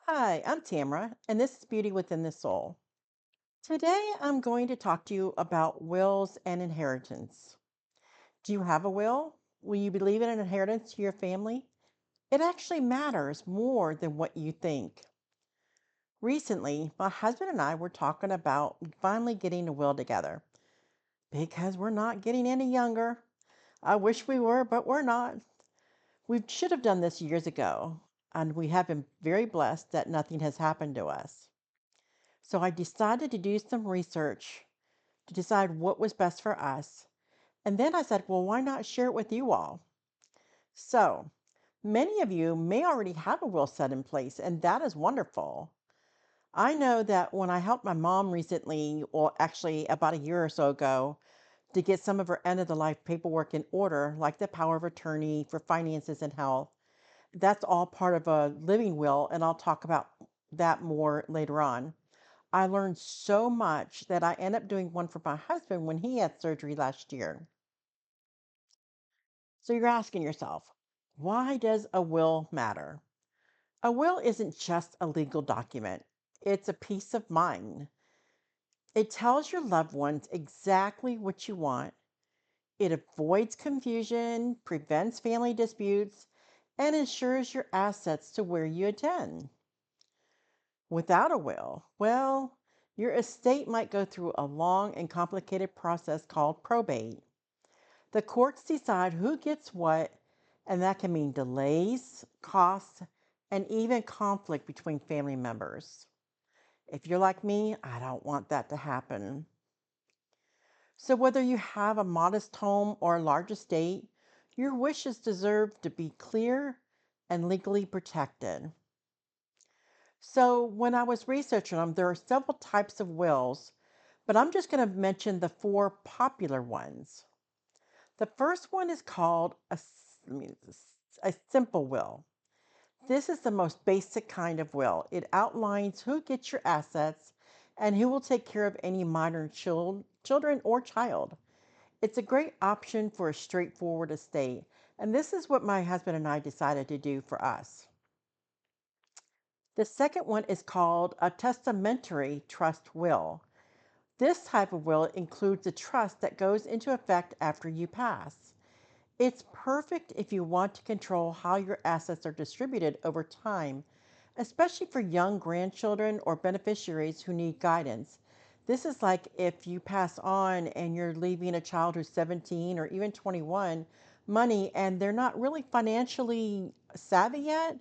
Hi, I'm Tamara, and this is Beauty Within the Soul. Today, I'm going to talk to you about wills and inheritance. Do you have a will? Will you be leaving an inheritance to your family? It actually matters more than what you think. Recently, my husband and I were talking about finally getting a will together because we're not getting any younger. I wish we were, but we're not. We should have done this years ago, and we have been very blessed that nothing has happened to us. So I decided to do some research to decide what was best for us. And then I said, well, why not share it with you all? So many of you may already have a will set in place, and that is wonderful. I know that when I helped my mom recently, or actually about a year or so ago, to get some of her end of the life paperwork in order, like the power of attorney for finances and health, that's all part of a living will. And I'll talk about that more later on. I learned so much that I ended up doing one for my husband when he had surgery last year. So you're asking yourself, why does a will matter? A will isn't just a legal document, it's a peace of mind. It tells your loved ones exactly what you want. It avoids confusion, prevents family disputes, and ensures your assets to where you attend. Without a will, well, your estate might go through a long and complicated process called probate. The courts decide who gets what, and that can mean delays, costs, and even conflict between family members. If you're like me, I don't want that to happen. So, whether you have a modest home or a large estate, your wishes deserve to be clear and legally protected. So, when I was researching them, there are several types of wills, but I'm just going to mention the four popular ones. The first one is called a simple will. This is the most basic kind of will. It outlines who gets your assets and who will take care of any minor children or child. It's a great option for a straightforward estate. And this is what my husband and I decided to do for us. The second one is called a testamentary trust will. This type of will includes a trust that goes into effect after you pass. It's perfect if you want to control how your assets are distributed over time, especially for young grandchildren or beneficiaries who need guidance. This is like if you pass on and you're leaving a child who's 17 or even 21 money and they're not really financially savvy yet.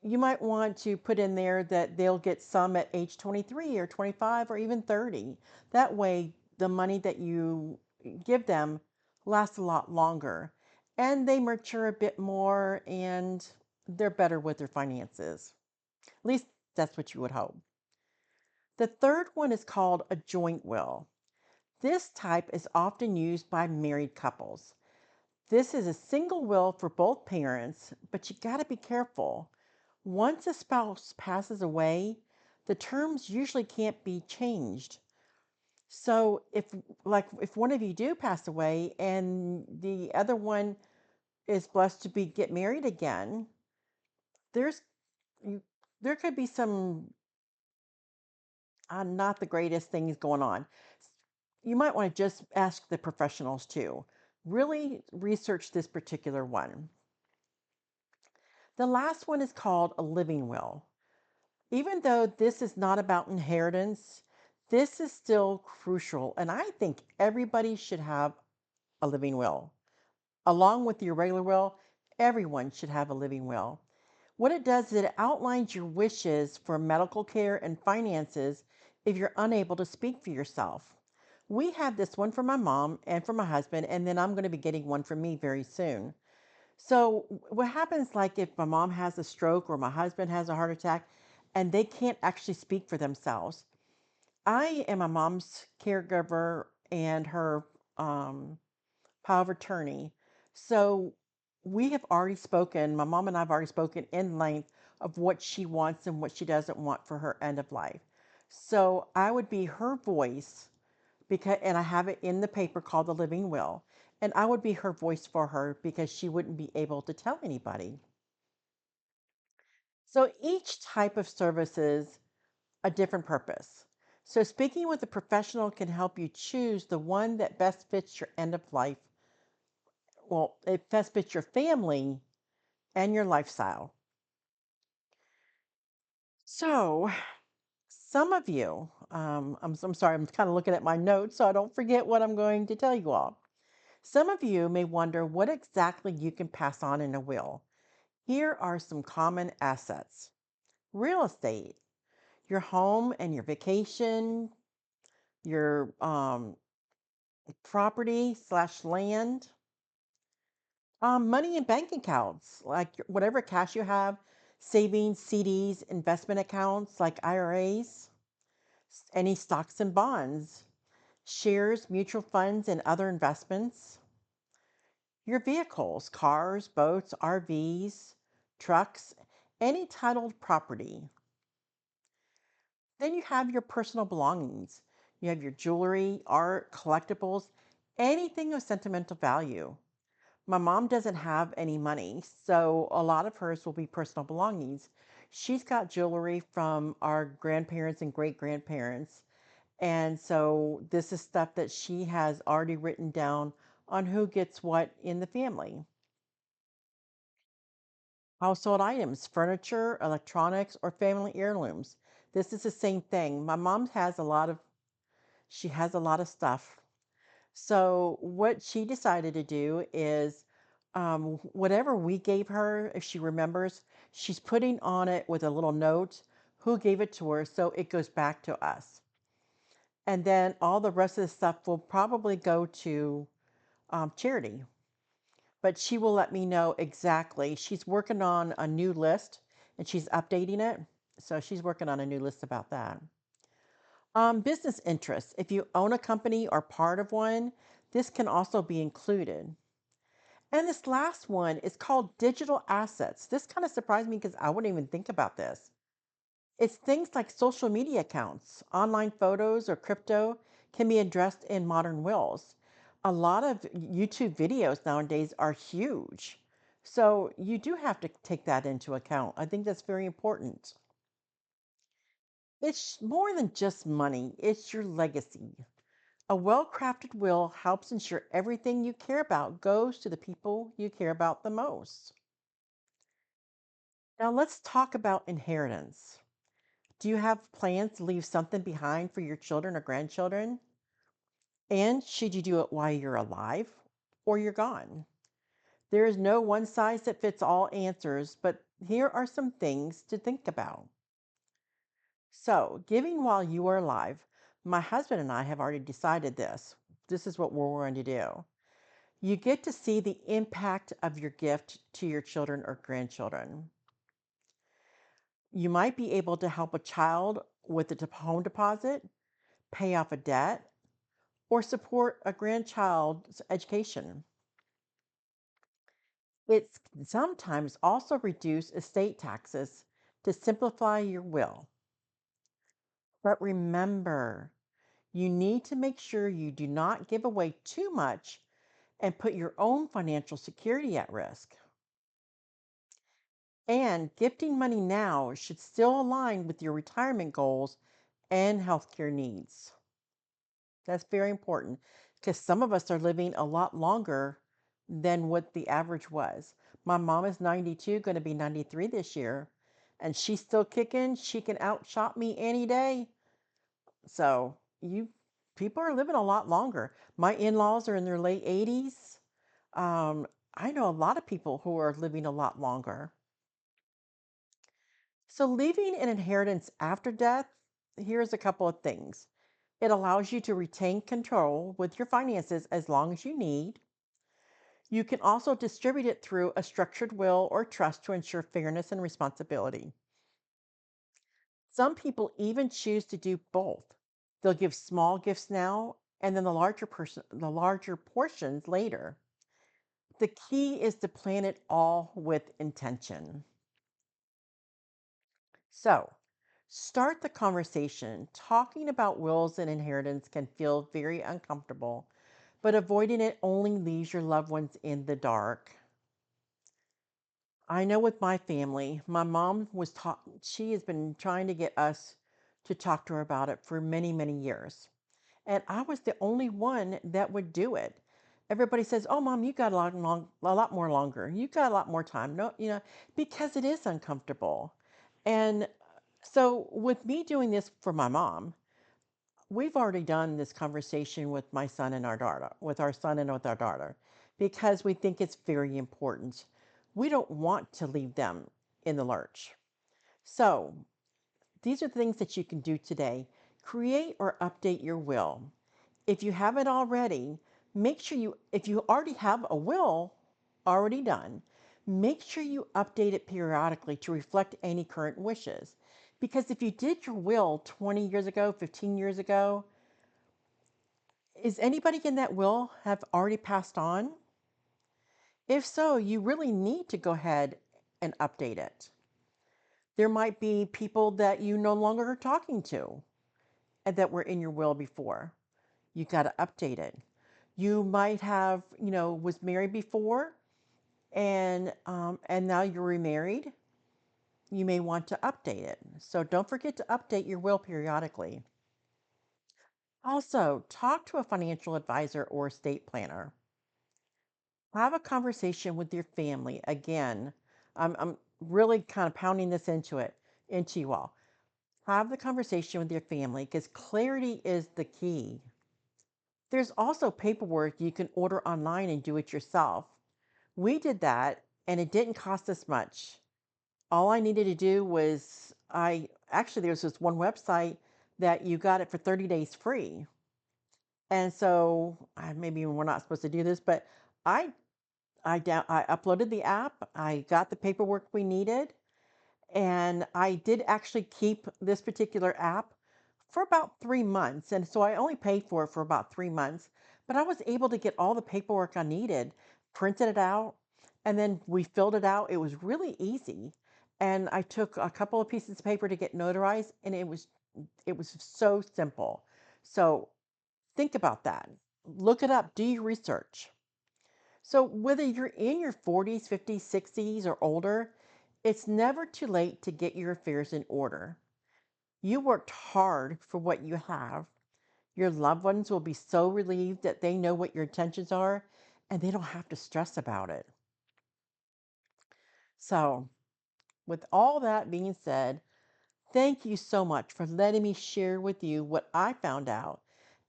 You might want to put in there that they'll get some at age 23 or 25 or even 30. That way, the money that you give them lasts a lot longer and they mature a bit more and they're better with their finances. At least that's what you would hope. The third one is called a joint will. This type is often used by married couples. This is a single will for both parents, but you got to be careful. Once a spouse passes away, the terms usually can't be changed. So if one of you do pass away and the other one is blessed to be get married again, there's you, there could be some not the greatest things going on. You might want to just ask the professionals too. Really research this particular one. The last one is called a living will. Even though this is not about inheritance, this is still crucial. And I think everybody should have a living will. Along with your regular will, everyone should have a living will. What it does is it outlines your wishes for medical care and finances if you're unable to speak for yourself. We have this one for my mom and for my husband, and then I'm going to be getting one for me very soon. So what happens like if my mom has a stroke or my husband has a heart attack and they can't actually speak for themselves? I am my mom's caregiver and her power of attorney. So we have already spoken, my mom and I have already spoken in length of what she wants and what she doesn't want for her end of life. So I would be her voice because and I have it in the paper called the Living Will. And I would be her voice for her because she wouldn't be able to tell anybody. So each type of services a different purpose. So speaking with a professional can help you choose the one that best fits your end of life. Well, it best fits your family and your lifestyle. So some of you, I'm sorry, I'm kind of looking at my notes so I don't forget what I'm going to tell you all. Some of you may wonder what exactly you can pass on in a will. Here are some common assets: real estate, your home and your vacation, your property slash land, money in bank accounts, like whatever cash you have, savings, CDs, investment accounts like IRAs, any stocks and bonds, shares, mutual funds, and other investments, your vehicles, cars, boats, RVs, trucks, any titled property. Then you have your personal belongings. You have your jewelry, art, collectibles, anything of sentimental value. My mom doesn't have any money, so a lot of hers will be personal belongings. She's got jewelry from our grandparents and great grandparents. And so this is stuff that she has already written down on who gets what in the family. Household items, furniture, electronics, or family heirlooms. This is the same thing. My mom has she has a lot of stuff. So what she decided to do is whatever we gave her, if she remembers, she's putting on it with a little note who gave it to her, so it goes back to us. And then all the rest of the stuff will probably go to charity. But she will let me know exactly. She's working on a new list and she's updating it. So she's working on a new list about that. Business interests. If you own a company or part of one, this can also be included. And this last one is called digital assets. This kind of surprised me because I wouldn't even think about this. It's things like social media accounts, online photos, or crypto can be addressed in modern wills. A lot of YouTube videos nowadays are huge. So you do have to take that into account. I think that's very important. It's more than just money, it's your legacy. A well crafted will helps ensure everything you care about goes to the people you care about the most. Now, let's talk about inheritance. Do you have plans to leave something behind for your children or grandchildren? And should you do it while you're alive or you're gone? There is no one size that fits all answers, but here are some things to think about. So, giving while you are alive, my husband and I have already decided this. This is what we're going to do. You get to see the impact of your gift to your children or grandchildren. You might be able to help a child with a home deposit, pay off a debt, or support a grandchild's education. It's sometimes also reduce estate taxes to simplify your will. But remember, you need to make sure you do not give away too much and put your own financial security at risk. And gifting money now should still align with your retirement goals and healthcare needs. That's very important because some of us are living a lot longer than what the average was. My mom is 92, going to be 93 this year, and she's still kicking. She can outshop me any day. So, you people are living a lot longer. My in-laws are in their late 80s. I know a lot of people who are living a lot longer. So, leaving an inheritance after death, here's a couple of things. It allows you to retain control with your finances as long as you need. You can also distribute it through a structured will or trust to ensure fairness and responsibility. Some people even choose to do both. They'll give small gifts now and then the larger portions later. The key is to plan it all with intention. So, start the conversation. Talking about wills and inheritance can feel very uncomfortable, but avoiding it only leaves your loved ones in the dark. I know with my family, my mom she has been trying to get us to talk to her about it for many, many years. And I was the only one that would do it. Everybody says, "Oh, mom, you got a lot more longer. You got a lot more time." No, because it is uncomfortable. And so with me doing this for my mom, we've already done this conversation with my son and our daughter, with our son and with our daughter, because we think it's very important. We don't want to leave them in the lurch. So, these are things that you can do today. Create or update your will. If you haven't already, if you already have a will already done, make sure you update it periodically to reflect any current wishes. Because if you did your will 20 years ago, 15 years ago, is anybody in that will have already passed on? If so, you really need to go ahead and update it. There might be people that you no longer are talking to and that were in your will before. You got to update it. You might have, was married before and now you're remarried. You may want to update it. So don't forget to update your will periodically. Also, talk to a financial advisor or estate planner. Have a conversation with your family. Again, I'm really kind of pounding this into you all. Have the conversation with your family because clarity is the key. There's also paperwork you can order online and do it yourself. We did that and it didn't cost us much. All I needed to do was I actually there was this one website that you got it for 30 days free. And so maybe we're not supposed to do this, but I I uploaded the app. I got the paperwork we needed, and I did actually keep this particular app for about 3 months. And so I only paid for it for about 3 months, but I was able to get all the paperwork I needed, printed it out, and then we filled it out. It was really easy. And I took a couple of pieces of paper to get notarized, and it was so simple. So think about that. Look it up, do your research. So, whether you're in your 40s, 50s, 60s, or older, it's never too late to get your affairs in order. You worked hard for what you have. Your loved ones will be so relieved that they know what your intentions are and they don't have to stress about it. So, with all that being said, thank you so much for letting me share with you what I found out,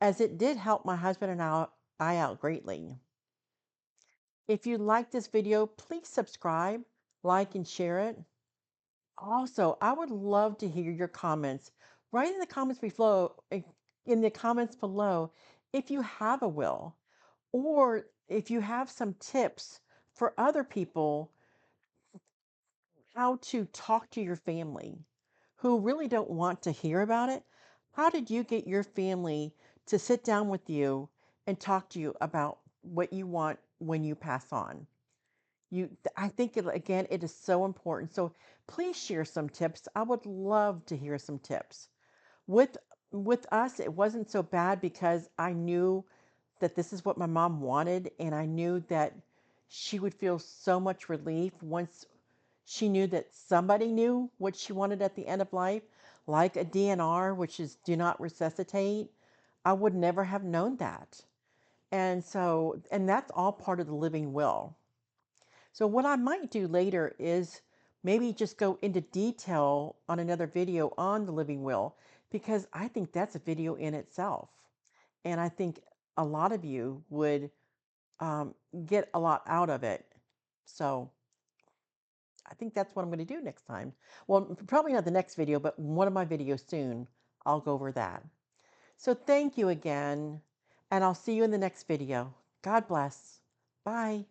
as it did help my husband and I out greatly. If you like this video, please subscribe, like, and share it. Also, I would love to hear your comments. Write in the comments below if you have a will or if you have some tips for other people how to talk to your family who really don't want to hear about it. How did you get your family to sit down with you and talk to you about what you want when you pass on? I think again, it is so important. So please share some tips. I would love to hear some tips. With with us, it wasn't so bad because I knew that this is what my mom wanted, and I knew that she would feel so much relief once she knew that somebody knew what she wanted at the end of life, like a DNR, which is do not resuscitate. I would never have known that. And that's all part of the living will. So what I might do later is maybe just go into detail on another video on the living will because I think that's a video in itself. And I think a lot of you would um, get a lot out of it. So I think that's what I'm going to do next time. Well, probably not the next video, but one of my videos soon, I'll go over that. So thank you again, and I'll see you in the next video. God bless. Bye.